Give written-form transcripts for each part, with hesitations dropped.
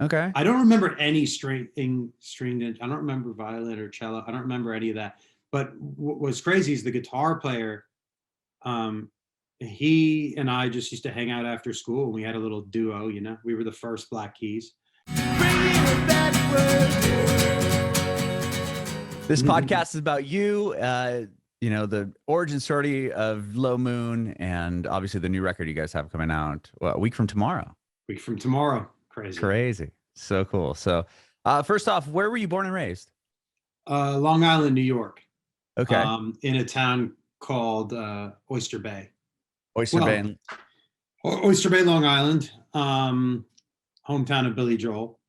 Okay. I don't remember any stringed. I don't remember violin or cello. I don't remember any of that. But what's crazy is the guitar player. Um, he and I just used to hang out after school, and we had a little duo. We were the first Black Keys. This podcast is about you. The origin story of Low Moon, and obviously the new record you guys have coming out a week from tomorrow. Week from tomorrow. Crazy. So cool. So first off, where were you born and raised? Long Island, New York. Okay. In a town called Oyster Bay. Bay. Oyster Bay, Long Island. Hometown of Billy Joel.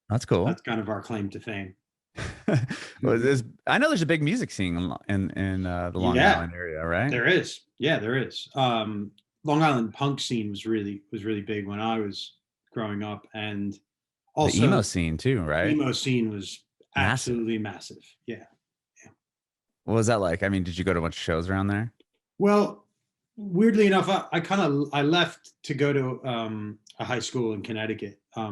That's cool. That's kind of our claim to fame. Well, I know there's a big music scene in the Long Island area, right? There is. Yeah, there is. Long Island punk scene was really big when I was growing up, and also the emo scene too, right? Emo scene was absolutely massive. Yeah. What was that like? I mean, did you go to a bunch of shows around there? Well, weirdly enough, I left to go to a high school in Connecticut I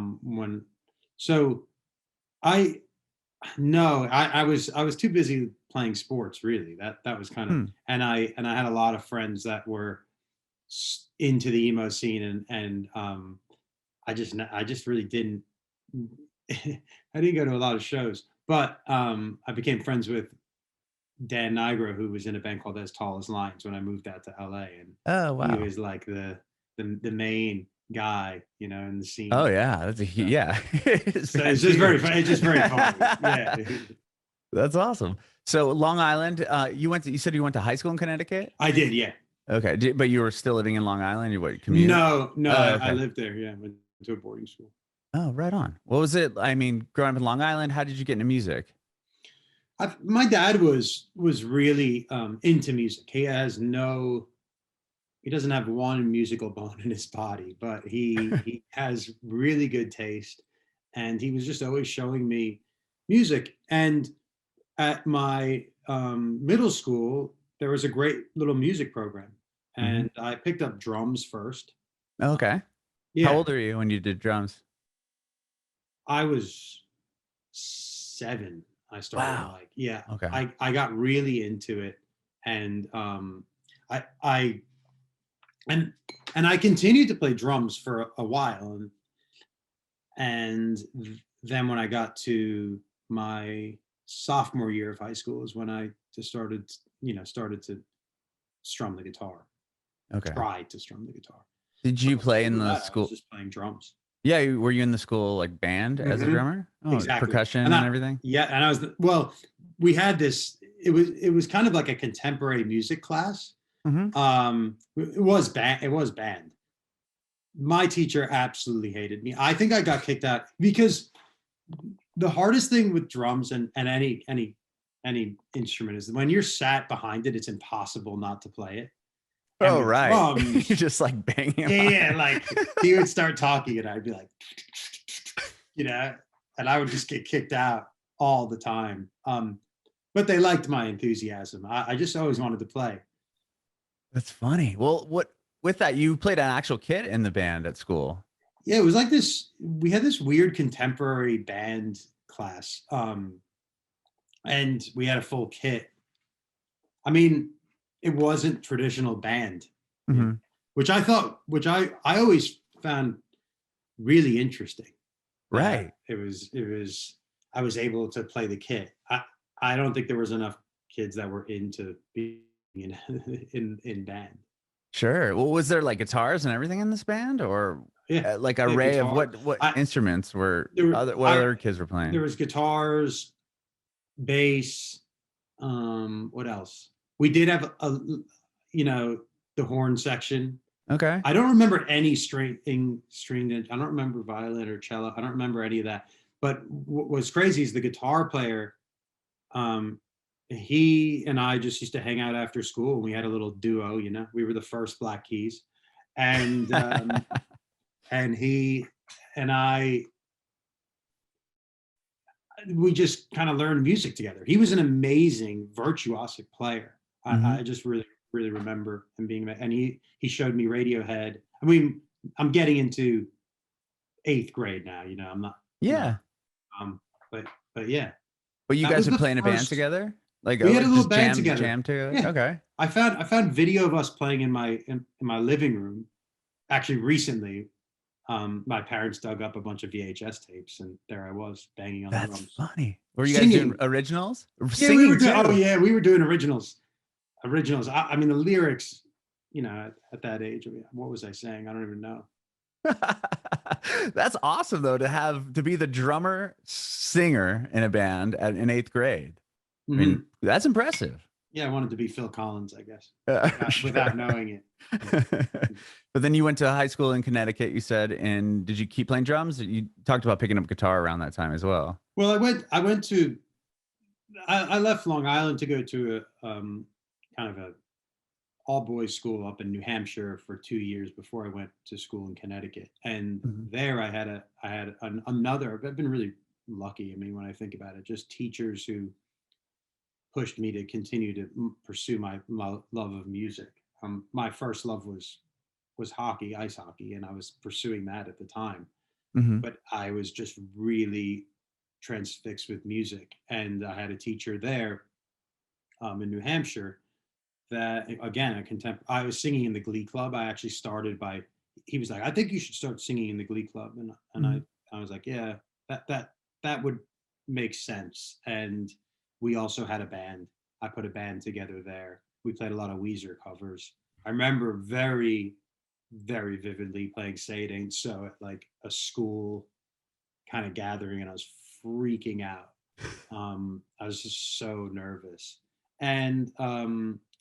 was too busy playing sports, really. That was kind of and I had a lot of friends that were into the emo scene, and I just really didn't I didn't go to a lot of shows, but I became friends with Dan Nigro, who was in a band called As Tall as Lions when I moved out to LA, and oh wow, he was like the main guy, in the scene. Oh yeah, that's yeah. So it's just very funny. It's just very funny. Yeah, that's awesome. So Long Island, you said you went to high school in Connecticut? I did, yeah. Okay, but you were still living in Long Island? You what? Commuted? No, okay. I lived there. Yeah, went to a boarding school. Oh, right on. What was it? I mean, growing up in Long Island, how did you get into music? My dad was really into music. He doesn't have one musical bone in his body, but he has really good taste, and he was just always showing me music. And at my middle school, there was a great little music program, and I picked up drums first. Okay. Yeah. How old are you when you did drums? I was 7. I started. Wow. Okay. I got really into it, and I continued to play drums for a while, and then when I got to my sophomore year of high school is when I just started to strum the guitar. Okay. Tried to strum the guitar. Did you play in the school? I was just playing drums. Yeah, were you in the school like band as a drummer? Oh, exactly. Percussion and everything. Yeah, and we had this. It was kind of like a contemporary music class. It was band. My teacher absolutely hated me. I think I got kicked out because the hardest thing with drums and any instrument is when you're sat behind it, it's impossible not to play it. Oh, right. Drums, you're just like banging. Yeah, like he would start talking and I'd be like, and I would just get kicked out all the time. But they liked my enthusiasm. I just always wanted to play. That's funny. Well, with that, you played an actual kit in the band at school. Yeah, it was like this. We had this weird contemporary band class, and we had a full kit. I mean, it wasn't traditional band, which I always found really interesting. Right. It was. I was able to play the kit. I don't think there was enough kids that were into being in band. Sure. Well, was there like guitars and everything in this band, or like an array of what instruments what other kids were playing? There was guitars, bass. What else? We did have the horn section. Okay. I don't remember any stringed. I don't remember violin or cello. I don't remember any of that. But what's crazy is the guitar player. He and I just used to hang out after school, and we had a little duo. We were the first Black Keys, and and he and I, we just kind of learned music together. He was an amazing virtuosic player. I just really remember him being, and he showed me Radiohead. I mean, I'm getting into 8th grade now, I'm not, Yeah. um, but, yeah, But you that guys was would the play in a band first, together? Like, we had a little just band jam together. together? Yeah. Okay. I found video of us playing in my living room. Actually, recently, my parents dug up a bunch of VHS tapes, and there I was banging on the That's drums, funny. Were you guys doing singing. originals? Yeah, we were Singing doing. Oh too. yeah, we were doing originals. I mean, the lyrics. At that age, what was I saying? I don't even know. That's awesome though, to be the drummer singer in a band in 8th grade. I mean, that's impressive. Yeah, I wanted to be Phil Collins, I guess, Sure. without knowing it. But then you went to high school in Connecticut, you said, and did you keep playing drums? You talked about picking up guitar around that time as well. Well, I left Long Island to go to a kind of a all boys school up in New Hampshire for 2 years before I went to school in Connecticut. And there I had another. I've been really lucky. I mean, when I think about it, just teachers who pushed me to continue to pursue my love of music. My first love was hockey, ice hockey, and I was pursuing that at the time. But I was just really transfixed with music, and I had a teacher there in New Hampshire that, again, I was singing in the Glee Club. I actually started by, he was like, I think you should start singing in the Glee Club, and I was like, yeah, that would make sense. And we also had a band. I put a band together there. We played a lot of Weezer covers. I remember very, very vividly playing Say It Ain't So at like a school kind of gathering, and I was freaking out. I was just so nervous. And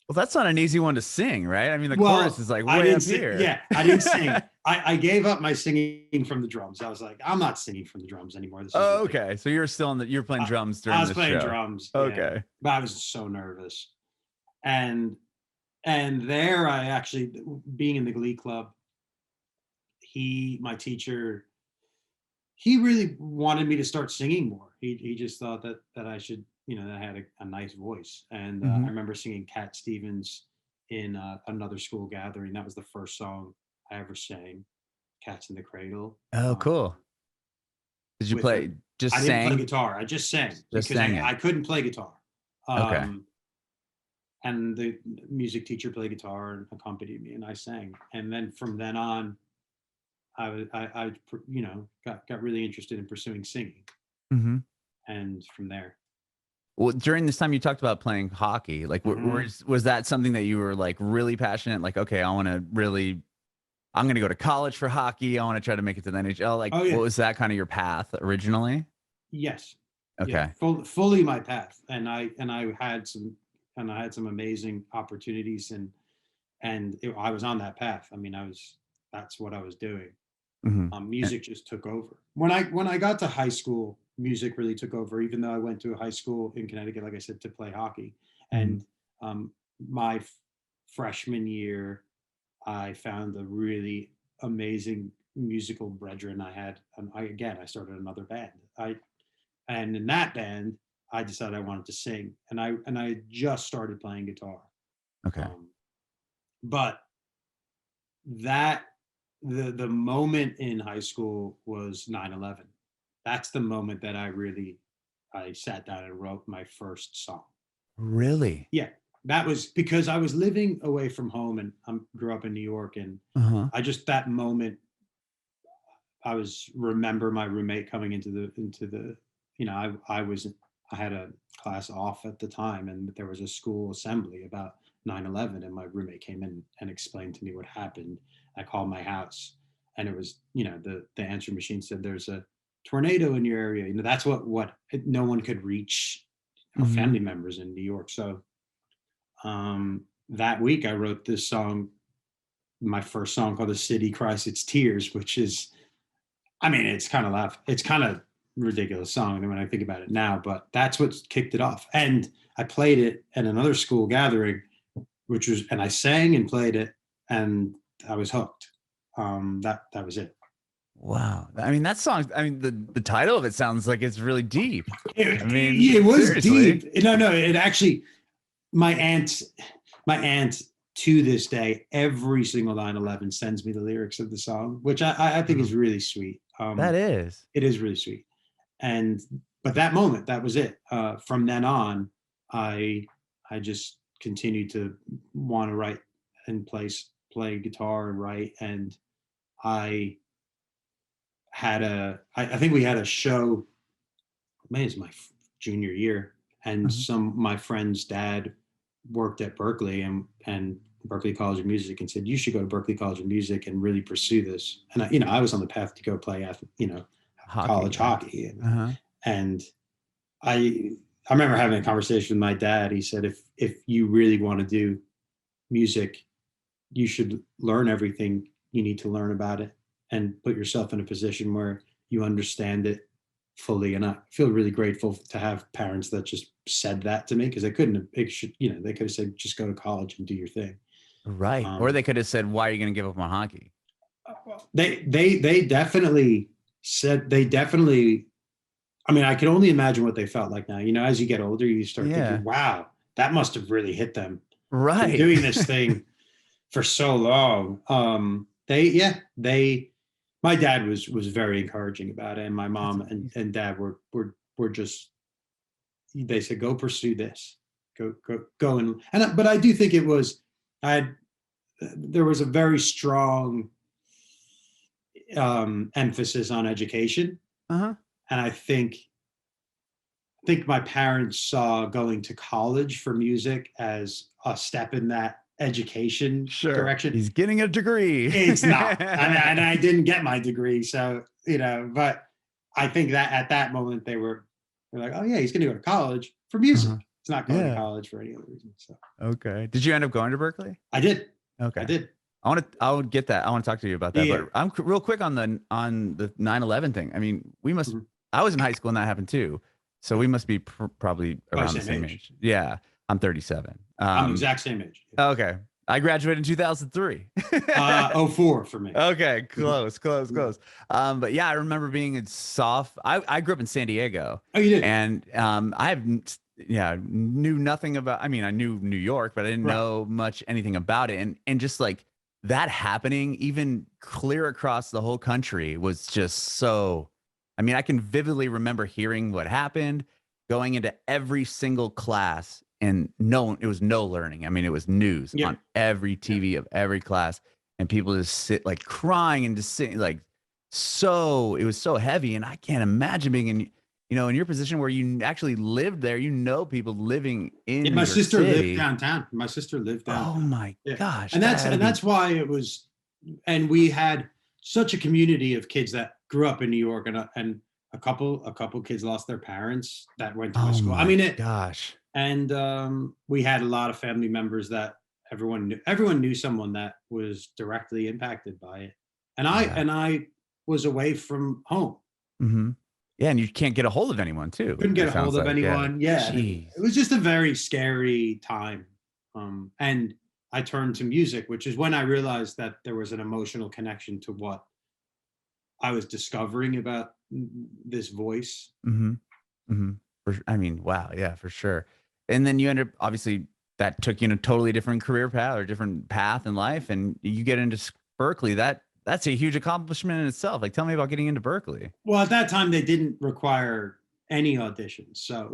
well, that's not an easy one to sing, right? I mean, the chorus is like way up here. Yeah, I didn't sing. I gave up my singing from the drums. I was like, I'm not singing from the drums anymore. This is okay. So you're still you're playing drums during the show. I was playing drums. Okay. Yeah, but I was so nervous. And there I actually, being in the Glee Club, my teacher, he really wanted me to start singing more. He just thought that I should, that I had a nice voice. And I remember singing Cat Stevens in another school gathering. That was the first song I ever sang, Cats in the Cradle. Oh, cool. Did you play, I didn't play guitar. I just sang because I couldn't play guitar. Okay. And the music teacher played guitar and accompanied me, and I sang. And then from then on, I got really interested in pursuing singing. And from there. Well, during this time you talked about playing hockey. Like, was that something that you were like really passionate? Like, okay, I'm going to go to college for hockey. I want to try to make it to the NHL. Like, what was that kind of your path originally? Yes. Okay. Yeah, fully my path. And I had some amazing opportunities, and I was on that path. I mean, that's what I was doing. Music just took over. When I got to high school, music really took over, even though I went to a high school in Connecticut, like I said, to play hockey. And my freshman year, I found a really amazing musical brethren I had. And I started another band. And in that band, I decided I wanted to sing, and I just started playing guitar. Okay. But the moment in high school was 9/11. That's the moment that I sat down and wrote my first song. Really? Yeah. That was because I was living away from home, and I grew up in New York, and that moment, I remember my roommate coming into the I had a class off at the time, and there was a school assembly about 9/11, and my roommate came in and explained to me what happened. I called my house, and it was, the answering machine said, there's a tornado in your area. That's what no one could reach our family members in New York. So that week I wrote this song, my first song, called The City Cries Its Tears, which is, I mean, it's kind of ridiculous song when I think about it now, but that's what kicked it off. And I played it at another school gathering, and I sang and played it, and I was hooked. That was it. Wow. I mean, that song, the title of it sounds like it's really deep. It was seriously deep. No, it actually, my aunt to this day, every single 9/11 sends me the lyrics of the song, which I think is really sweet. That is. It is really sweet. But that moment, that was it. From then on, I just continued to want to write and play guitar and write. And I think we had a show, maybe it's my junior year, and my friend's dad worked at Berkeley and Berkeley College of Music, and said, you should go to Berkeley College of Music and really pursue this. And I was on the path to go play college hockey. And I remember having a conversation with my dad. He said, if you really want to do music, you should learn everything you need to learn about it and put yourself in a position where you understand it fully. And I feel really grateful to have parents that just said that to me, because they could have said, just go to college and do your thing. Right. Or they could have said, why are you going to give up on hockey? They definitely said, I mean, I can only imagine what they felt like now. As you get older, you start thinking, wow, that must have really hit them. Right. Doing this thing for so long. My dad was very encouraging about it. And my mom and dad were just, they said, go pursue this, go. But I do think there was a very strong emphasis on education. And I think my parents saw going to college for music as a step in that education direction. He's getting a degree. It's not. And I didn't get my degree. So, but I think that at that moment they're like, oh yeah, he's going to go to college for music. It's not going to college for any other reason. So. Okay. Did you end up going to Berkeley? I did. Okay. I did. I would get that. I want to talk to you about that. Yeah. But I'm real quick on the 9/11 thing. I mean, we must. I was in high school and that happened too. So we must be probably around the same age. Yeah, I'm 37. I'm the exact same age. Okay, I graduated in 2003. 04 for me. Okay, close. But yeah, I remember being in I grew up in San Diego. Oh, you did? And knew nothing about. I mean, I knew New York, but I didn't know anything about it. And just like that happening, even clear across the whole country, was just so. I mean, I can vividly remember hearing what happened, going into every single class, and it was no learning. I mean, it was news on every TV of every class, and people just sit like crying and just sitting like, it was so heavy. And I can't imagine being in your position where you actually lived there, people living in my sister city. lived downtown. My sister lived downtown. Oh my gosh. And that's why it was, and we had such a community of kids that grew up in New York, and a couple kids lost their parents that went to my school. I mean, gosh. And we had a lot of family members that everyone knew someone that was directly impacted by it. And I was away from home. Yeah, and you can't get a hold of anyone too. Couldn't get a hold of anyone. Yeah. It was just a very scary time. And I turned to music, which is when I realized that there was an emotional connection to what I was discovering about this voice. I mean, wow. Yeah, for sure. And then you ended up, obviously, that took you in a totally different career path or different path in life. And you get into Berkeley. That's a huge accomplishment in itself. Like, tell me about getting into Berkeley. Well, at that time, they didn't require any auditions. So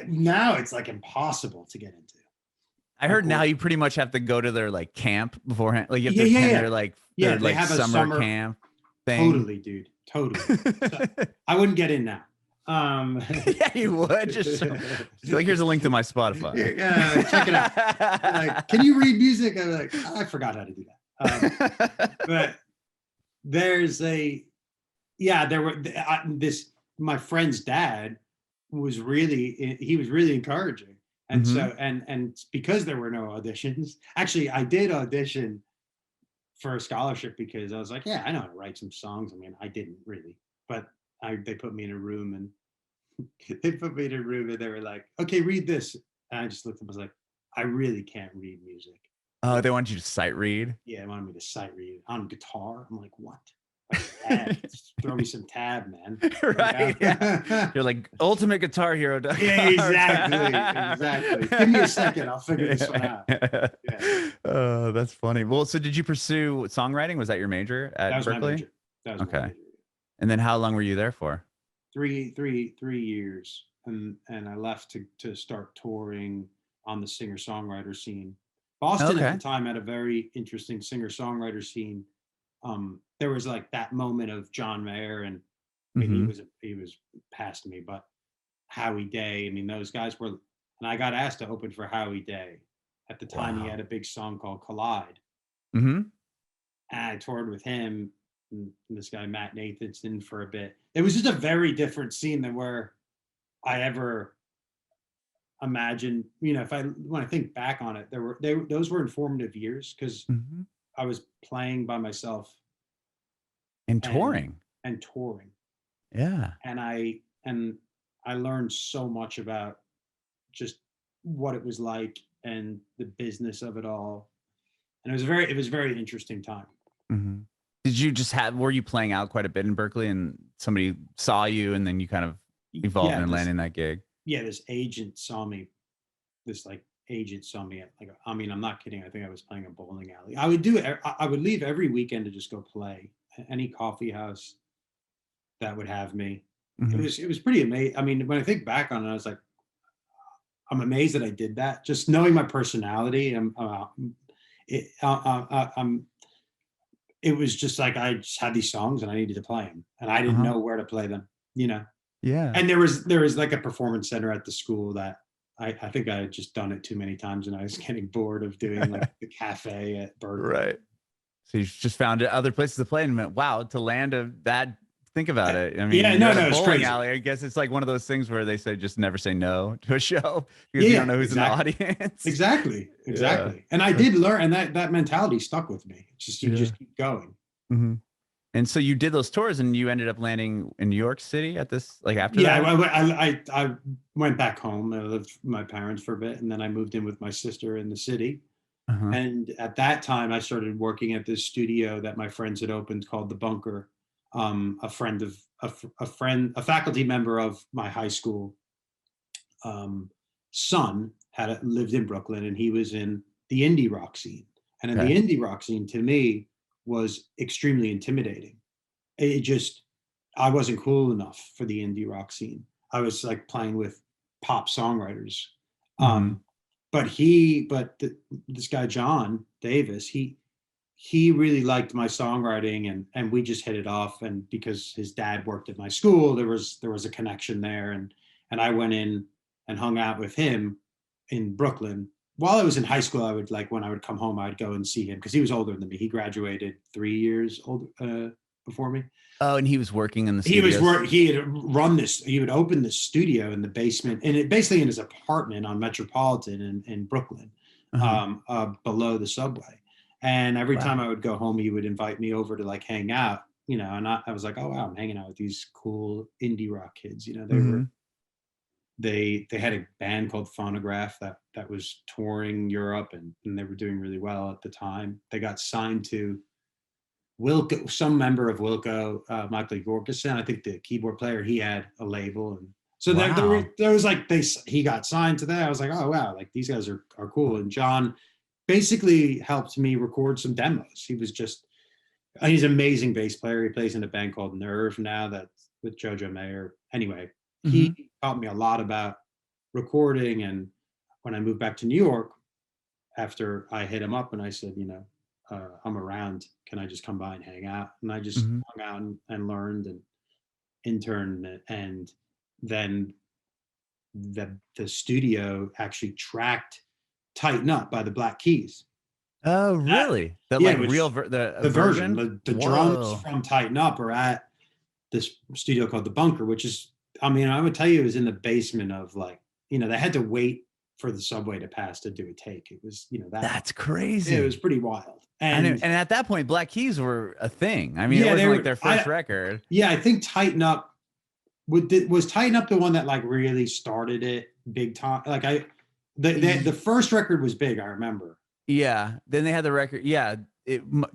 now it's like impossible to get into. I heard now you pretty much have to go to their like camp beforehand. Like you have to attend their like they have a summer camp thing. Totally, dude. Totally. So, I wouldn't get in now. Yeah, you would. Just like, here's a link to my Spotify. Yeah, check it out. Like, can you read music? I'm like, I forgot how to do that. But there's my friend's dad was really encouraging. And so, and because there were no auditions, actually I did audition for a scholarship because I was like, yeah, I know how to write some songs. I mean, I didn't really, but they put me in a room and they were like, okay, read this. And I just looked up, I was like, I really can't read music. Oh, they want you to sight read? Yeah, they wanted me to sight read on guitar. I'm like, what? just throw me some tab, man. Right. Yeah. You're like ultimate guitar hero. Yeah, exactly. Give me a second. I'll figure this one out. Yeah. Oh, that's funny. Well, so did you pursue songwriting? Was that your major at That was Berkeley? my major. That was okay. my major. And then how long were you there for? 3 years. And I left to start touring on the singer-songwriter scene. Boston at the time had a very interesting singer-songwriter scene. There was like that moment of John Mayer, and I mean, he was past me, but Howie Day. I mean, those guys were, and I got asked to open for Howie Day. At the time, he had a big song called Collide. And I toured with him and this guy Matt Nathanson for a bit. It was just a very different scene than where I ever imagined. You know, when I think back on it, those were informative years because I was playing by myself and touring. Yeah. And I learned so much about just what it was like and the business of it all. And it was a very interesting time. Did you were you playing out quite a bit in Berkeley and somebody saw you and then you kind of evolved and landed that gig? Yeah. This agent saw me at I mean, I'm not kidding. I think I was playing a bowling alley. I would leave every weekend to just go play any coffee house that would have me. It was pretty amazing. I mean, when I think back on it, I was like, I'm amazed that I did that. Just knowing my personality, it was just like I just had these songs and I needed to play them, and I didn't know where to play them. You know. Yeah. And there was like a performance center at the school that I think I had just done it too many times, and I was getting bored of doing like the cafe at Berkeley. Right. So you just found other places to play and went, wow, to land that. Think about it. I mean, it's crazy. Alley. I guess it's like one of those things where they say just never say no to a show because you don't know who's in the audience. Exactly. Yeah. And I did learn, and that mentality stuck with me. Just keep going. And so you did those tours, and you ended up landing in New York City at this, like after that. Yeah, I went back home. I lived with my parents for a bit, and then I moved in with my sister in the city. And at that time, I started working at this studio that my friends had opened called The Bunker. A faculty member of my high school son lived in Brooklyn, and he was in the indie rock scene. And in the indie rock scene, to me, was extremely intimidating. I wasn't cool enough for the indie rock scene. I was like playing with pop songwriters. But this guy John Davis, he really liked my songwriting, and we just hit it off. And because his dad worked at my school, there was a connection there. And I went in and hung out with him in Brooklyn. While I was in high school, I would when I would come home, I'd go and see him because he was older than me. He graduated 3 years older before me. Oh, and he was working in the studio. He had run this. He would open this studio in the basement, and basically in his apartment on Metropolitan in Brooklyn, below the subway. And every time I would go home, he would invite me over to hang out, and I was like, oh wow, I'm hanging out with these cool indie rock kids. They had a band called Phonograph that was touring Europe, and they were doing really well at the time. They got signed to Wilco, some member of Wilco, Michael Gorkison, I think the keyboard player. He had a label, and so there was he got signed to that. I was like, oh wow, these guys are cool. And John basically helped me record some demos. He's an amazing bass player. He plays in a band called Nerve now, that's with Jojo Mayer. Anyway, he taught me a lot about recording. And when I moved back to New York, after I hit him up and I said, I'm around, can I just come by and hang out? And I just hung out and learned and interned. And then the studio actually tracked Tighten Up by the Black Keys. Oh, really? The version? The drums from Tighten Up are at this studio called The Bunker, which is, I would tell you, it was in the basement of they had to wait for the subway to pass to do a take. It was, that's crazy. It was pretty wild. And at that point, Black Keys were a thing. It wasn't their first record. Yeah, I think Tighten Up was Tighten Up the one that really started it big time. The first record was big, I remember. Yeah. Then they had the record. Yeah.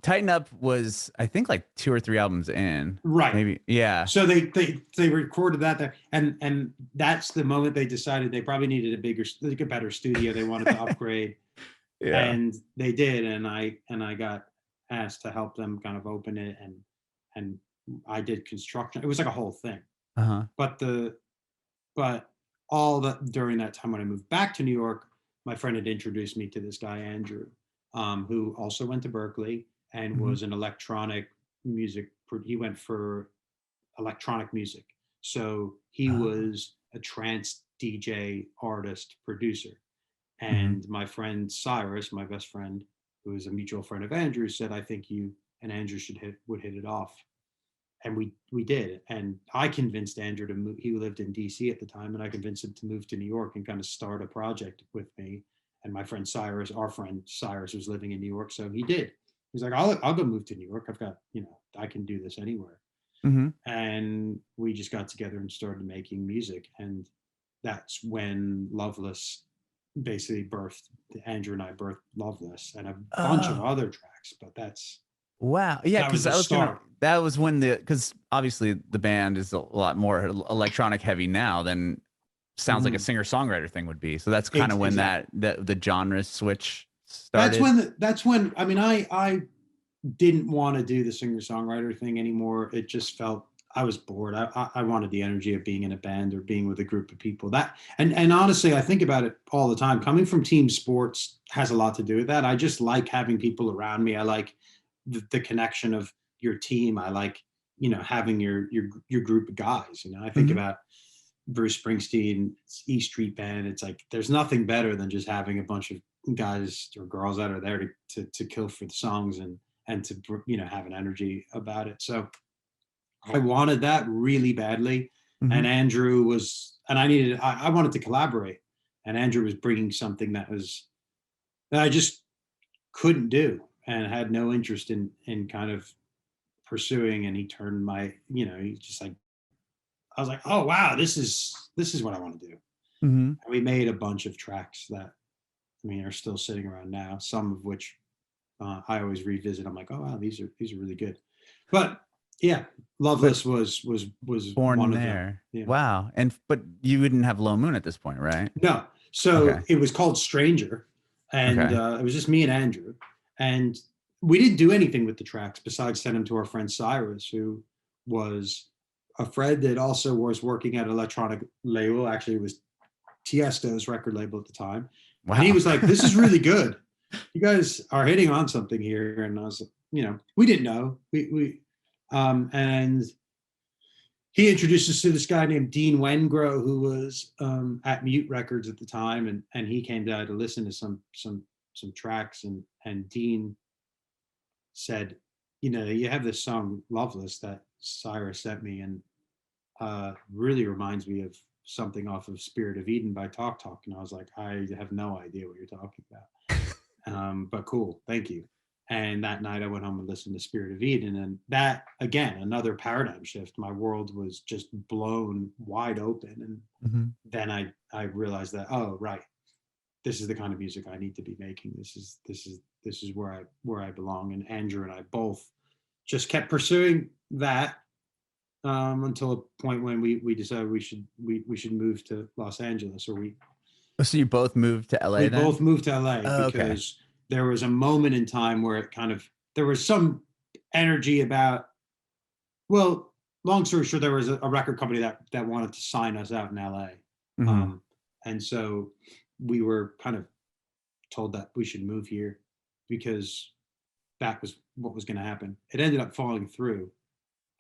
Tighten Up was, I think, like 2 or 3 albums in. Right. Maybe. Yeah. So they recorded that there, and that's the moment they decided they probably needed a better studio. They wanted to upgrade. Yeah. And they did, and I got asked to help them kind of open it, and I did construction. It was like a whole thing. Uh-huh. But all that during that time when I moved back to New York, my friend had introduced me to this guy Andrew, who also went to Berkeley and was an electronic music. He went for electronic music, so he was a trance DJ, artist, producer. And my friend Cyrus, my best friend, who is a mutual friend of Andrew, said, "I think you and Andrew would hit it off." And we did. And I convinced Andrew to move. He lived in DC at the time, and I convinced him to move to New York and kind of start a project with me. And my friend Cyrus, our friend Cyrus, was living in New York, so he did. He's like, "I'll go move to New York. I've got, I can do this anywhere." And we just got together and started making music, and that's when Loveless basically Andrew and I birthed Loveless and a bunch of other tracks, but that's wow. Yeah, because that was when because obviously the band is a lot more electronic heavy now than sounds like a singer-songwriter thing would be. So that's kind of when the genre switch started. That's when I mean I didn't want to do the singer-songwriter thing anymore. It just felt I was bored. I wanted the energy of being in a band or being with a group of people. And honestly, I think about it all the time. Coming from team sports has a lot to do with that. I just like having people around me. I like the connection of your team. I like, having your group of guys. I think about Bruce Springsteen, E Street Band. It's like there's nothing better than just having a bunch of guys or girls that are there to kill for the songs and to have an energy about it. So I wanted that really badly. And Andrew was, and I wanted to collaborate, and Andrew was bringing something that I just couldn't do and had no interest in kind of pursuing. And he turned he's just like, I was like, oh wow, this is what I want to do. And we made a bunch of tracks that are still sitting around now, some of which I always revisit. I'm like, oh wow, these are really good. But yeah, Loveless was born one there. Of them. Yeah. Wow. But you wouldn't have Low Moon at this point, right? No. So It was called Stranger, and it was just me and Andrew, and we didn't do anything with the tracks besides send them to our friend Cyrus, who was a friend that also was working at an electronic label. Actually, it was Tiesto's record label at the time. Wow. And he was like, "This is really good. You guys are hitting on something here." And I was, we didn't know. And he introduced us to this guy named Dean Wengro, who was at Mute Records at the time, and he came down to listen to some tracks, and Dean said, you have this song Loveless that Cyrus sent me, and really reminds me of something off of Spirit of Eden by Talk Talk. And I was like, I have no idea what you're talking about, but cool, thank you. And that night I went home and listened to Spirit of Eden, and that, again, another paradigm shift. My world was just blown wide open. And then I realized that, oh, right, this is the kind of music I need to be making. This is where I belong. And Andrew and I both just kept pursuing that until a point when we decided we should move to Los Angeles, So you both moved to LA? We both moved to LA because there was a moment in time where there was some energy about, well, long story short, there was a record company that wanted to sign us out in LA. And so we were kind of told that we should move here because that was what was going to happen. It ended up falling through,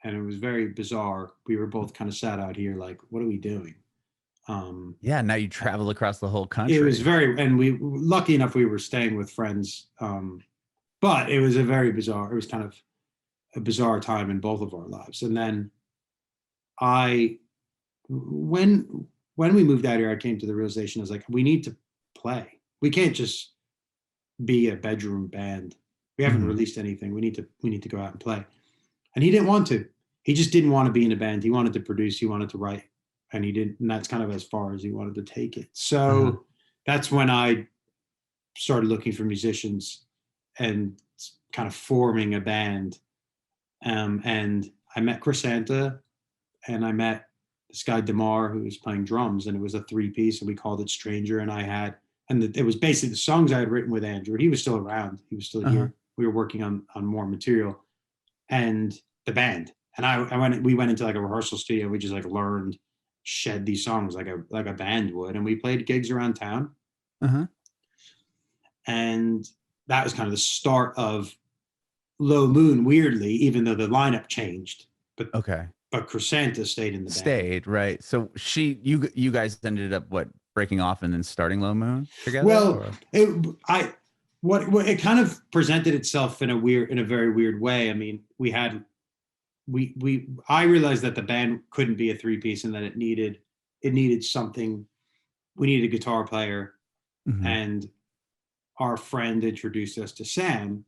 and it was very bizarre. We were both kind of sat out here like, what are we doing? Now you travel across the whole country. It was and we lucky enough we were staying with friends, but it was it was kind of a bizarre time in both of our lives. And then when we moved out here, I came to the realization, I was like, we need to play. We can't just be a bedroom band. We haven't released anything. We need to go out and play. And he didn't want to. He just didn't want to be in a band. He wanted to produce. He wanted to write. And he didn't, and that's kind of as far as he wanted to take it. So that's when I started looking for musicians, and kind of forming a band. And I met Crisanta, and I met this guy Damar who was playing drums, and it was a 3-piece, and we called it Stranger. And it was basically the songs I had written with Andrew. He was still around. He was still here. We were working on more material, and the band. And we went into like a rehearsal studio. We just like learned, shed these songs like a band would, and we played gigs around town. And that was kind of the start of Low Moon, weirdly, even though the lineup changed. But Crisanta stayed in the band. Stayed, right. So you guys ended up breaking off and then starting Low Moon together? Well, it kind of presented itself in a very weird way. I mean, I realized that the band couldn't be a 3-piece, and that it needed something. We needed a guitar player, and our friend introduced us to Sam.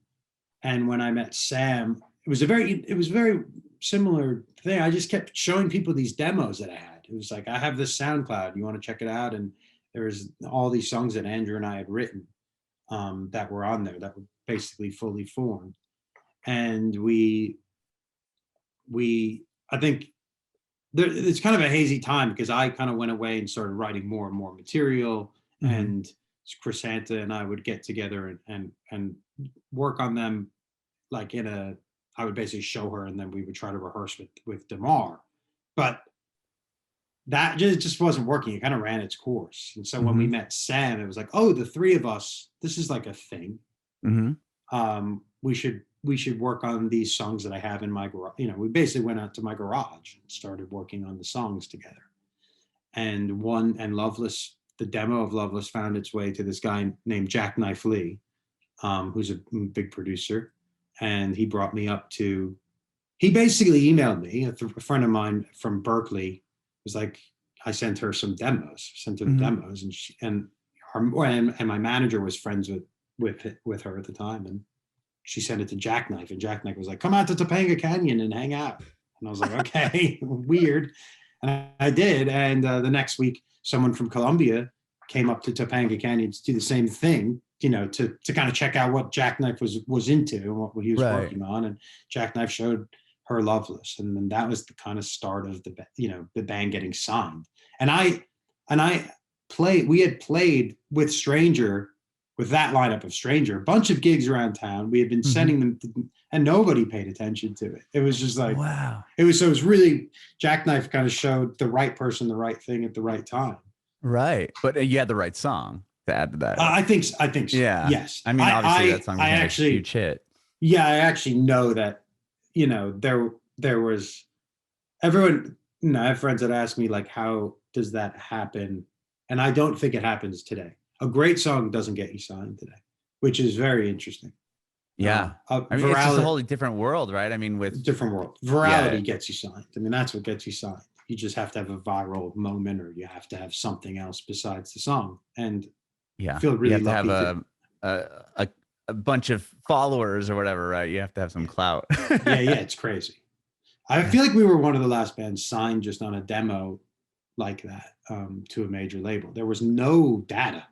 And when I met Sam, it was a very similar thing. I just kept showing people these demos that I had. It was like, I have this SoundCloud. You want to check it out? And there was all these songs that Andrew and I had written that were on there that were basically fully formed. And I think it's kind of a hazy time, because I kind of went away and started writing more and more material, and Crisanta and I would get together and work on them, like I would basically show her, and then we would try to rehearse with Damar. But that just wasn't working. It kind of ran its course. And so when we met Sam, it was like, oh, the 3 of us, this is like a thing. We should work on these songs that I have in my garage. We basically went out to my garage and started working on the songs together. And Loveless, the demo of Loveless found its way to this guy named Jackknife Lee, who's a big producer. And he brought me up to, he basically emailed me. A friend of mine from Berkeley was like, I sent her the demos, and my manager was friends with her at the time, and she sent it to Jackknife, and Jackknife was like, come out to Topanga Canyon and hang out. And I was like, okay, weird. And I did. And the next week, someone from Columbia came up to Topanga Canyon to do the same thing, to kind of check out what Jackknife was into and what he was working on. And Jackknife showed her Loveless. And then that was the kind of start of the band getting signed. We had played with Stranger, with that lineup of Stranger, a bunch of gigs around town. We had been sending them and nobody paid attention to it. It was just like, wow. It was really, Jackknife kind of showed the right person, the right thing at the right time. Right. But you had the right song to add to that. I think so. Yeah. Yes. I mean, obviously that song was a huge hit. Yeah. I actually know that, there was everyone, I have friends that ask me, like, how does that happen? And I don't think it happens today. A great song doesn't get you signed today, which is very interesting. Yeah. I mean, it's just a wholly different world, right? I mean, with different world, virality gets you signed. I mean, that's what gets you signed. You just have to have a viral moment, or you have to have something else besides the song. And feel really you have to have a bunch of followers or whatever, right? You have to have some clout. yeah, it's crazy. I feel like we were one of the last bands signed just on a demo like that, to a major label. There was no data.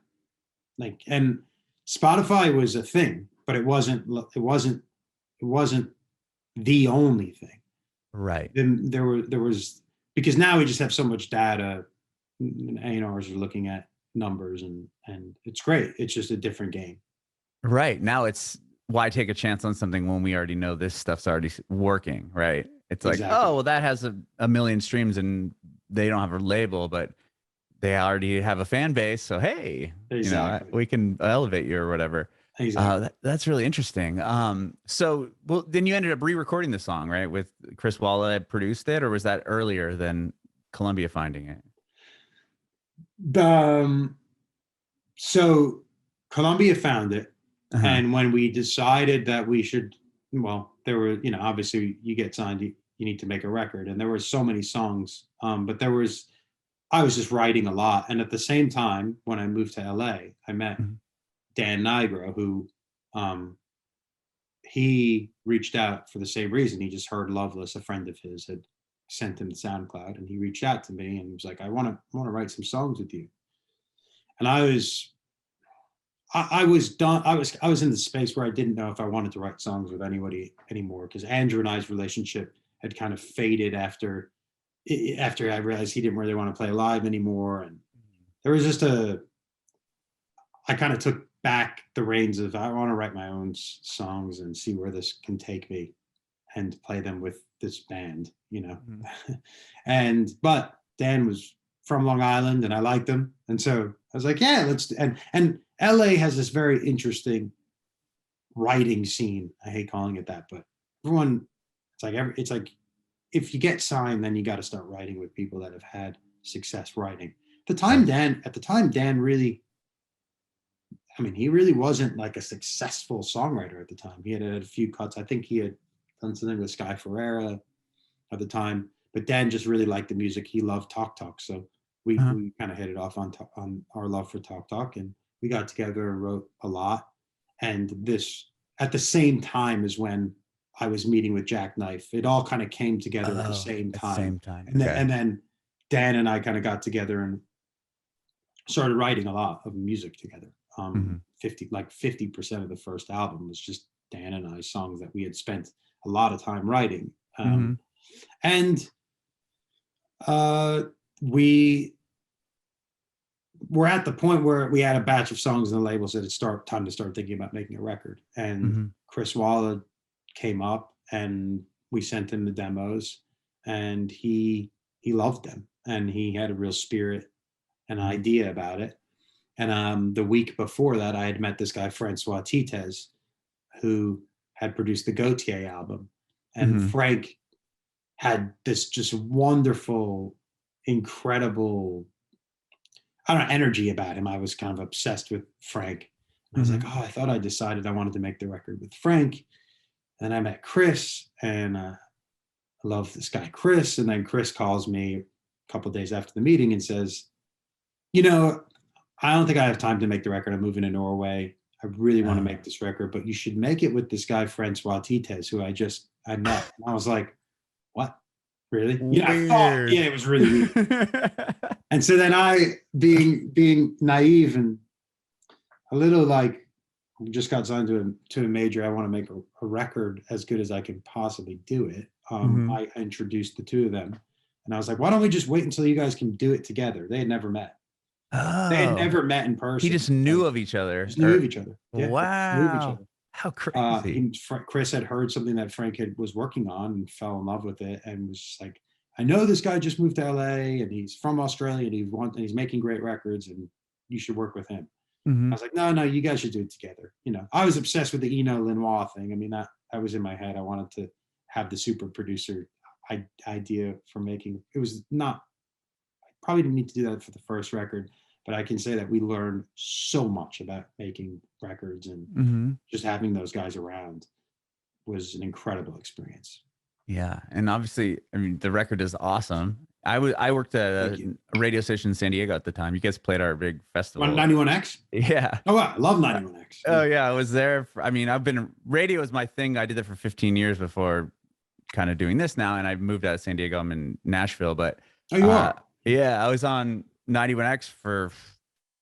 And Spotify was a thing, but it wasn't the only thing. Right. Then there was, because now we just have so much data, and A&Rs are looking at numbers, and it's great. It's just a different game. Right. Now it's, why take a chance on something when we already know this stuff's already working, right? It's like, oh, well, that has a million streams and they don't have a label, but they already have a fan base. So, hey, we can elevate you or whatever. Exactly. That's really interesting. So, well, then you ended up re-recording the song, right? With Chris Walla produced it, or was that earlier than Columbia finding it? So Columbia found it. And when we decided that we should, well, there were, obviously you get signed, you need to make a record. And there were so many songs, but I was just writing a lot. And at the same time, when I moved to LA, I met Dan Nigro, who he reached out for the same reason. He just heard Loveless. A friend of his had sent him the SoundCloud, and he reached out to me and was like, I want to write some songs with you. And I was done. I was in the space where I didn't know if I wanted to write songs with anybody anymore, because Andrew and I's relationship had kind of faded after I realized he didn't really want to play live anymore, and there was just I kind of took back the reins of, I want to write my own songs and see where this can take me, and play them with this band, you know. But Dan was from Long Island and I liked him, and so I was like, yeah, let's. And LA has this very interesting writing scene. I hate calling it that, but everyone, it's like if you get signed, then you got to start writing with people that have had success writing. At the time, Dan really, I mean, he really wasn't like a successful songwriter at the time. He had a few cuts. I think he had done something with Sky Ferreira at the time, but Dan just really liked the music. He loved Talk Talk, so we kind of hit it off on our love for Talk Talk, and we got together and wrote a lot. And this, at the same time as when I was meeting with Jackknife, it all kind of came together at the same time. And then Dan and I kind of got together and started writing a lot of music together. 50% of the first album was just Dan and I, songs that we had spent a lot of time writing. And we were at the point where we had a batch of songs and the label said it's time to start thinking about making a record. And Chris Walla came up and we sent him the demos, and he loved them, and he had a real spirit and idea about it. And the week before that, I had met this guy, Francois Titez, who had produced the Gautier album. And Frank had this just wonderful, incredible, I don't know, energy about him. I was kind of obsessed with Frank. I was like, oh, I thought I decided I wanted to make the record with Frank. And I met Chris, and I love this guy, Chris. And then Chris calls me a couple of days after the meeting and says, you know, I don't think I have time to make the record. I'm moving to Norway. I really want to make this record, but you should make it with this guy, Francois Titez, who I met. And I was like, what? Really? Yeah, I thought, yeah, it was really weird. And so then I, being naive and a little like, just got signed to a major, I want to make a record as good as I can possibly do it. I introduced the two of them, and I was like, why don't we just wait until you guys can do it together? They had never met. They had never met in person. He just knew of each other. Just knew of each other. Yeah, wow. Knew of each other. How crazy. Chris had heard something that Frank was working on and fell in love with it, and was just like, I know this guy just moved to LA and he's from Australia and he's making great records, and you should work with him. I was like, no, you guys should do it together. You know, I was obsessed with the Eno Lenoir thing. I mean, that was in my head. I wanted to have the super producer idea for making. It was not, I probably didn't need to do that for the first record, but I can say that we learned so much about making records, and just having those guys around was an incredible experience. Yeah. And obviously, I mean, the record is awesome. I worked at a radio station in San Diego at the time. You guys played our big festival. 91X? Yeah. Oh, wow. I love 91X. Oh, yeah. I was there. Radio was my thing. I did that for 15 years before kind of doing this now. And I moved out of San Diego. I'm in Nashville. But oh, you are? Yeah. I was on 91X for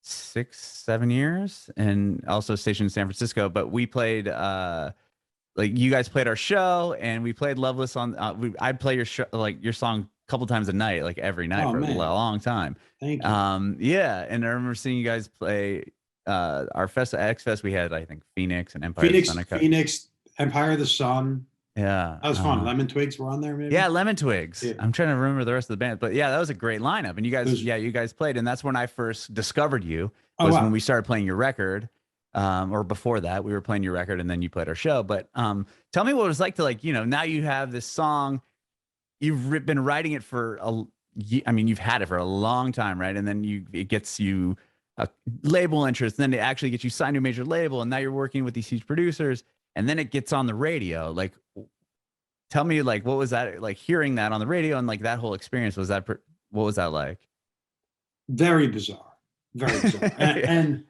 6-7 years, and also stationed in San Francisco. But we played, like, you guys played our show, and we played Loveless on, I'd play your show, like your song, couple times a night, like every night for a long time. Thank you. Yeah, and I remember seeing you guys play our X Fest. We had, I think, Phoenix and Empire of the Sun. Phoenix, Empire of the Sun. Yeah, that was fun. Lemon Twigs were on there, maybe. Yeah, Lemon Twigs. Yeah. I'm trying to remember the rest of the band, but yeah, that was a great lineup. And you guys played, and that's when I first discovered you. When we started playing your record. Or before that, we were playing your record, and then you played our show. But tell me what it was like to, like, you know, now you have this song. You've been writing it you've had it for a long time, right? And then it gets you a label interest, and then it actually gets you signed to a major label, and now you're working with these huge producers, and then it gets on the radio. Like, tell me, like, what was that like, hearing that on the radio, and like that whole experience? What was that like? Very bizarre, very bizarre. and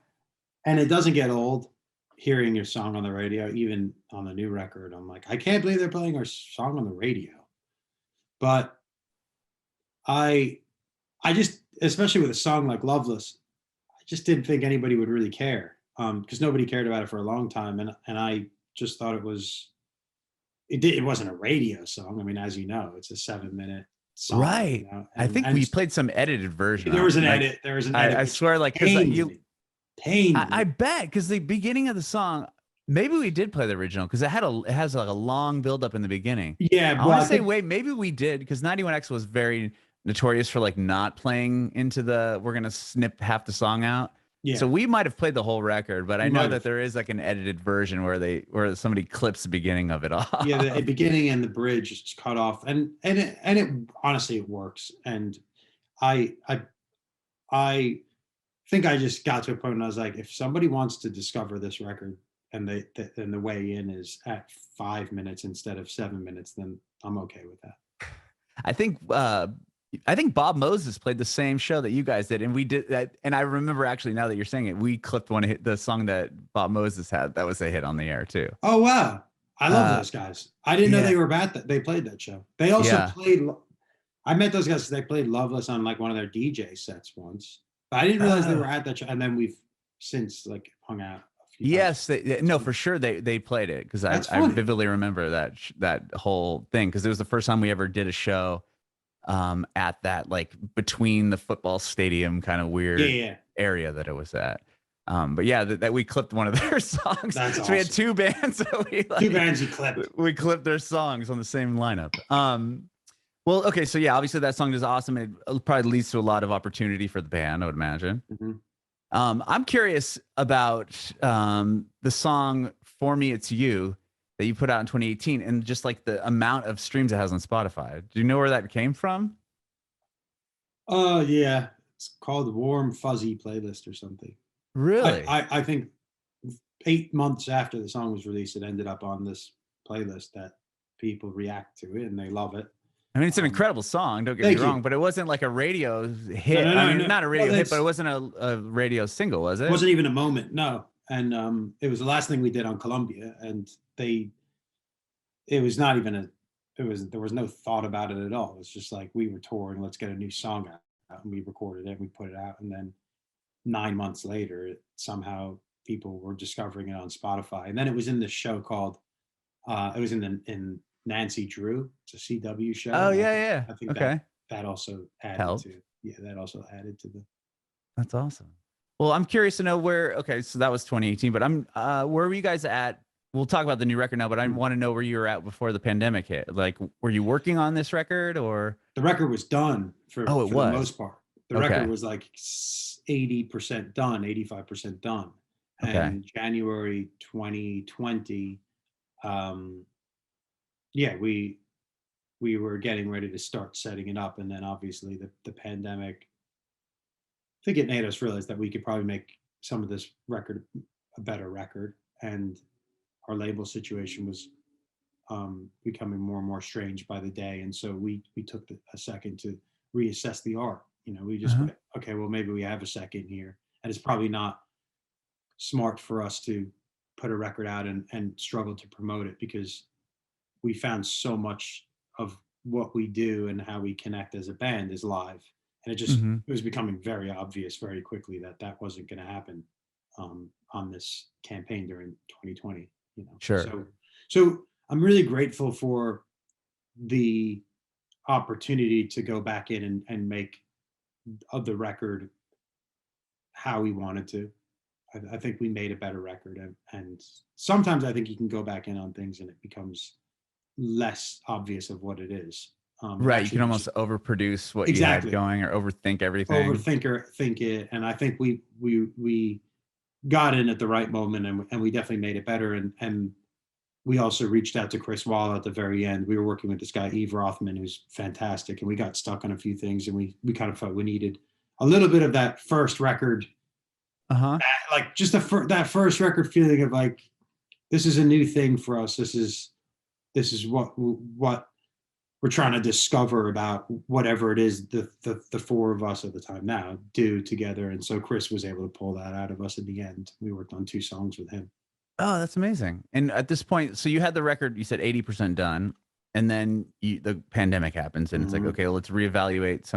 it doesn't get old hearing your song on the radio, even on the new record. I'm like, I can't believe they're playing our song on the radio. But I just, especially with a song like Loveless, I just didn't think anybody would really care. because nobody cared about it for a long time, and I just thought it wasn't a radio song. I mean, as you know, it's a 7-minute song, right. you know? I think we played some edited version. There was an edit. There was an edit. I swear, like, because I bet because the beginning of the song, maybe we did play the original because it has like a long build up in the beginning. Yeah, I want to say wait, maybe we did because 91X was very notorious for like not playing into we're gonna snip half the song out. Yeah. So we might have played the whole record, but I know that there is like an edited version where somebody clips the beginning of it off. Yeah, the beginning and the bridge is cut off, and it honestly it works. And I think I just got to a point when I was like, if somebody wants to discover this record and the way in is at 5 minutes instead of 7 minutes, then I'm okay with that. I think Bob Moses played the same show that you guys did, and we did that. And I remember actually, now that you're saying it, we clipped the song that Bob Moses had. That was a hit on the air too. Oh wow, I love those guys. I didn't know they were bad. They played that show. They also played. I met those guys. They played Loveless on like one of their DJ sets once. But I didn't realize they were at that show. And then we've since like hung out. Yes, no, for sure they played it because I vividly remember that whole thing because it was the first time we ever did a show. At that like between the football stadium kind of weird area that it was at. But yeah, that we clipped one of their songs. That's so awesome. We had two bands. So two bands you clipped. We clipped their songs on the same lineup. Well, okay, so yeah, obviously that song is awesome. It probably leads to a lot of opportunity for the band, I would imagine. Mm-hmm. I'm curious about the song "For Me It's You" that you put out in 2018 and just like the amount of streams it has on Spotify. Do you know where that came from? Yeah. It's called Warm Fuzzy Playlist or something. Really? I think 8 months after the song was released, it ended up on this playlist that people react to it and they love it. I mean, it's an incredible song, don't get me wrong, but it wasn't like a radio hit. Not a radio hit, but it wasn't a radio single, was it? It wasn't even a moment, no. And it was the last thing we did on Columbia, and it was not even there was no thought about it at all. It was just like we were touring, let's get a new song out, and we recorded it, we put it out, and then 9 months later, somehow people were discovering it on Spotify. And then it was in this show called it was in Nancy Drew. It's a CW show. Oh yeah. I think that also added helped. that also added to the. That's awesome. Well, I'm curious to know where. Okay, so that was 2018, but where were you guys at? We'll talk about the new record now, but I want to know where you were at before the pandemic hit. Like, were you working on this record or? The record was done for the most part. The record was like 80% done, 85% done. Okay. And January 2020, we were getting ready to start setting it up. And then obviously the pandemic, I think it made us realize that we could probably make some of this record a better record. And our label situation was becoming more and more strange by the day. And so we took a second to reassess the art. You know, we just went, okay, well, maybe we have a second here. And it's probably not smart for us to put a record out and struggle to promote it because we found so much of what we do and how we connect as a band is live. And it was becoming very obvious very quickly that wasn't going to happen on this campaign during 2020. You know, sure. So I'm really grateful for the opportunity to go back in and make of the record how we wanted to. I think we made a better record, and sometimes I think you can go back in on things and it becomes less obvious of what it is. Right, you can almost overproduce what you had going or overthink everything. Think it, and I think we got in at the right moment, and we definitely made it better. And we also reached out to Chris Wall at the very end. We were working with this guy Eve Rothman, who's fantastic, and we got stuck on a few things, and we kind of felt we needed a little bit of that first record, like just that first record feeling of like, this is a new thing for us. This is what we're trying to discover about whatever it is the four of us at the time now do together. And so Chris was able to pull that out of us at the end. We worked on 2 songs with him. Oh, that's amazing. And at this point, so you had the record, you said 80% done, and then the pandemic happens and it's like, okay, well, let's reevaluate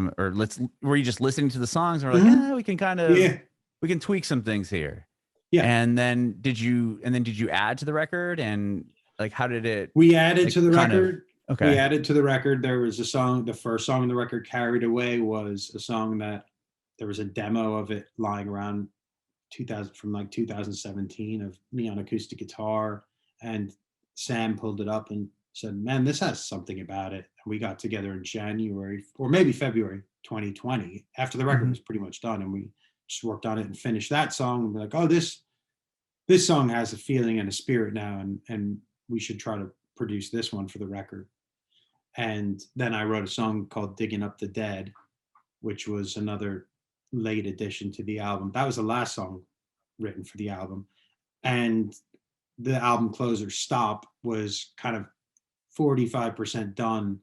were you just listening to the songs and we're like, we can kind of, we can tweak some things here. Yeah. And then did you add to the record, and like how did it? We added like, to the kind of record. We okay. added to the record. There was a song. The first song on the record, "Carried Away," was a song that there was a demo of it lying around 2000 from like 2017 of me on acoustic guitar, and Sam pulled it up and said, "Man, this has something about it." And we got together in January or maybe February 2020 after the record Mhm. was pretty much done, and we just worked on it and finished that song. And we're like, "Oh, this song has a feeling and a spirit now, and we should try to produce this one for the record." And then I wrote a song called "Digging Up the Dead," which was another late addition to the album. That was the last song written for the album. And the album closer, "Stop," was kind of 45% done,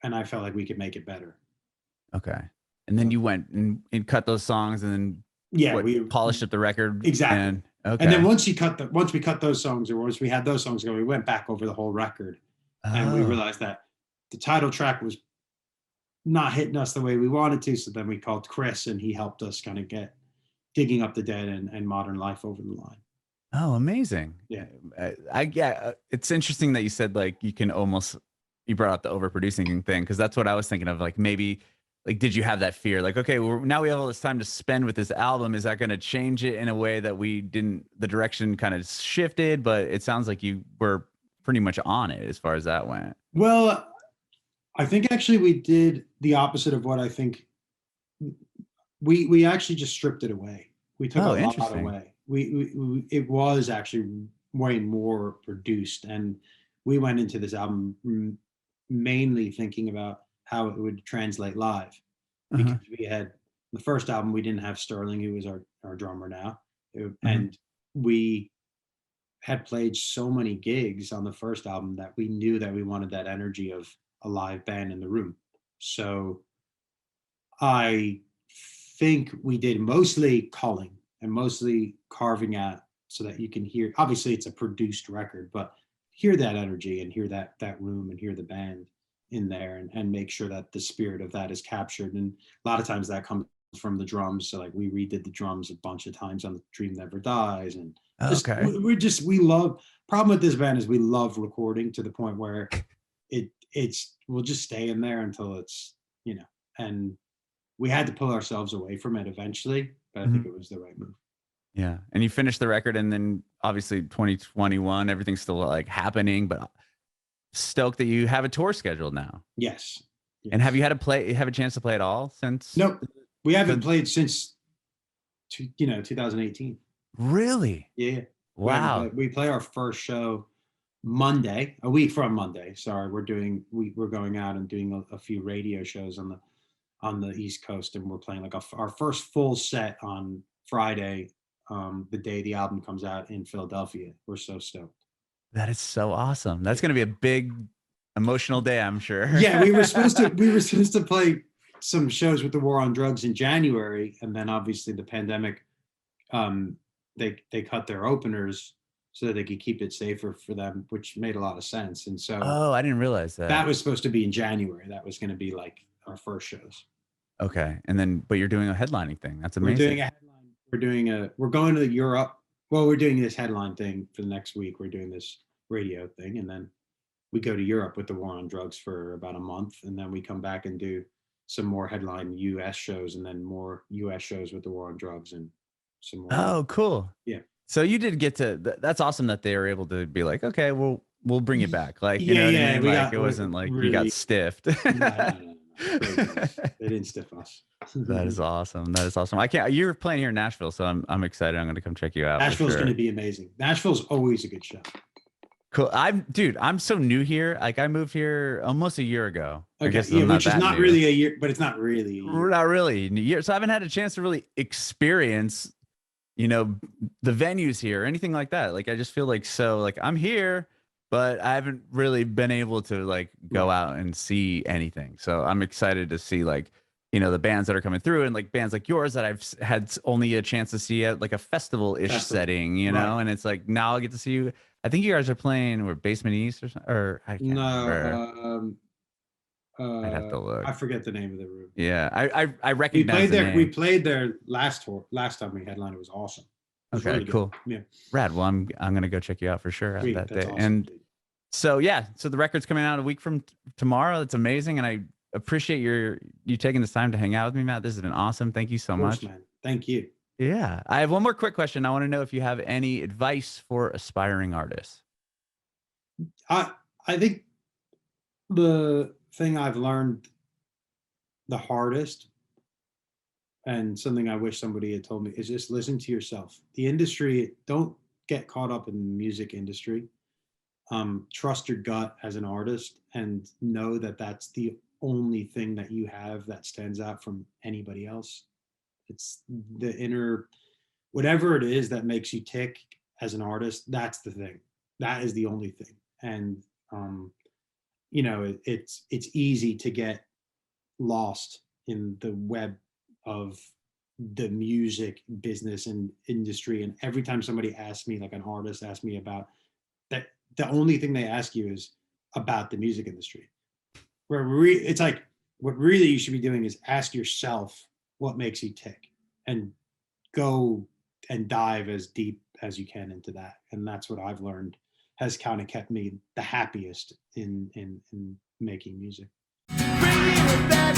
and I felt like we could make it better. Okay. And then you went and cut those songs, and then Yeah, what, we polished up the record, exactly. and And then okay. once we cut those songs, or once we had those songs going, we went back over the whole record, and we Oh, realized that the title track was not hitting us the way we wanted to. So then we called Chris, and he helped us kind of get "Digging Up the Dead" and "Modern Life" over the line. oh, amazing. Yeah. It's interesting that you said like you brought up the overproducing thing, because that's what I was thinking of. Like maybe like did you have that fear like, okay, now we have all this time to spend with this album, is that going to change it in a way that we didn't, the direction kind of shifted? But it sounds like you were pretty much on it as far as that went. Well, I think actually we did the opposite of what I think. We actually just stripped it away. We took a Oh, lot interesting. away. It was actually way more produced, and we went into this album mainly thinking about how it would translate live, Uh-huh. because we had the first album, we didn't have Sterling, who is our drummer now, Uh-huh. and we had played so many gigs on the first album that we knew that we wanted that energy of a live band in the room. So I think we did mostly culling and mostly carving out so that you can hear. Obviously, it's a produced record, but hear that energy and hear that room and hear the band in there, and make sure that the spirit of that is captured. And a lot of times that comes from the drums. So like we redid the drums a bunch of times on the "Dream Never Dies," and just Okay. we love. Problem with this band is we love recording to the point where it's we'll just stay in there until it's, and we had to pull ourselves away from it eventually, but I think Mhm. it was the right move. Yeah. And you finished the record, and then obviously 2021, everything's still like happening, but stoked that you have a tour scheduled now. Yes. And have you Yes. had have a chance to play at all since? Nope. We haven't So played since 2018. really? Yeah. We haven't Wow. played. We play our first show Monday, a week from Monday. Sorry, we're going out and doing a few radio shows on the East Coast, and we're playing like our first full set on Friday, the day the album comes out in Philadelphia. We're so stoked. That is so awesome. That's Yeah. going to be a big emotional day, I'm sure. Yeah, we were supposed to play some shows with the War on Drugs in January, and then obviously the pandemic, um, they cut their openers so that they could keep it safer for them, which made a lot of sense. And so Oh, I didn't realize that that. was supposed to be in January. That was going to be like our first shows. Okay. And then, but you're doing a headlining thing. That's We're doing amazing. a headline. We're going to Europe. Well, we're doing this headline thing for the next week. We're doing this radio thing, and then we go to Europe with the War on Drugs for about a month, and then we come back and do some more headline US shows, and then more US shows with the War on Drugs, and some more. Oh, cool. Yeah. So you did get to, that's awesome that they were able to be like, okay, we'll bring it back. Like, you Yeah, know what I yeah, mean? we Like got it wasn't like you got really stiffed. no. Craziness. They didn't stiff us. That is awesome. That is awesome. I can't, you're playing here in Nashville, so I'm excited. I'm going to come check you out for Nashville's going to sure. be amazing. Nashville's always a good show. Cool. I'm so new here. Like I moved here almost a year ago. I Okay, guess yeah, I'm not which is that not new. really a year, but it's not really a year. Not really a year. So I haven't had a chance to really experience, the venues here or anything like that. Like I just feel like like I'm here, but I haven't really been able to like go Right. out and see anything. So I'm excited to see like, the bands that are coming through, and like bands like yours that I've had only a chance to see at like a festival-ish Festival. setting, Right. and it's like now I'll get to see you. I think you guys are playing or Basement East or something, or I can't remember. No, I'd have to look. I forget the name of the room. Yeah, I We recognize played the there. We name. played there last time we headlined. It was awesome. Okay, really cool. Good. Yeah. Rad. Well, I'm gonna go check you out for sure at that day. Awesome, and dude. so yeah, so the record's coming out a week from tomorrow. That's amazing, and I appreciate you taking this time to hang out with me, Matt. This has been awesome. Thank you so much, man. Thank you. Yeah, I have one more quick question. I want to know if you have any advice for aspiring artists. I think the thing I've learned the hardest, and something I wish somebody had told me, is just listen to yourself. The industry, don't get caught up in the music industry. Trust your gut as an artist and know that that's the only thing that you have that stands out from anybody else. It's the inner, whatever it is that makes you tick as an artist, that's the thing. That is the only thing. And it's easy to get lost in the web of the music business and industry. And every time somebody asks me, like an artist asks me about that, the only thing they ask you is about the music industry. Where it's like, what really you should be doing is ask yourself what makes you tick, and go and dive as deep as you can into that. And that's what I've learned has kind of kept me the happiest in making music. Bring me back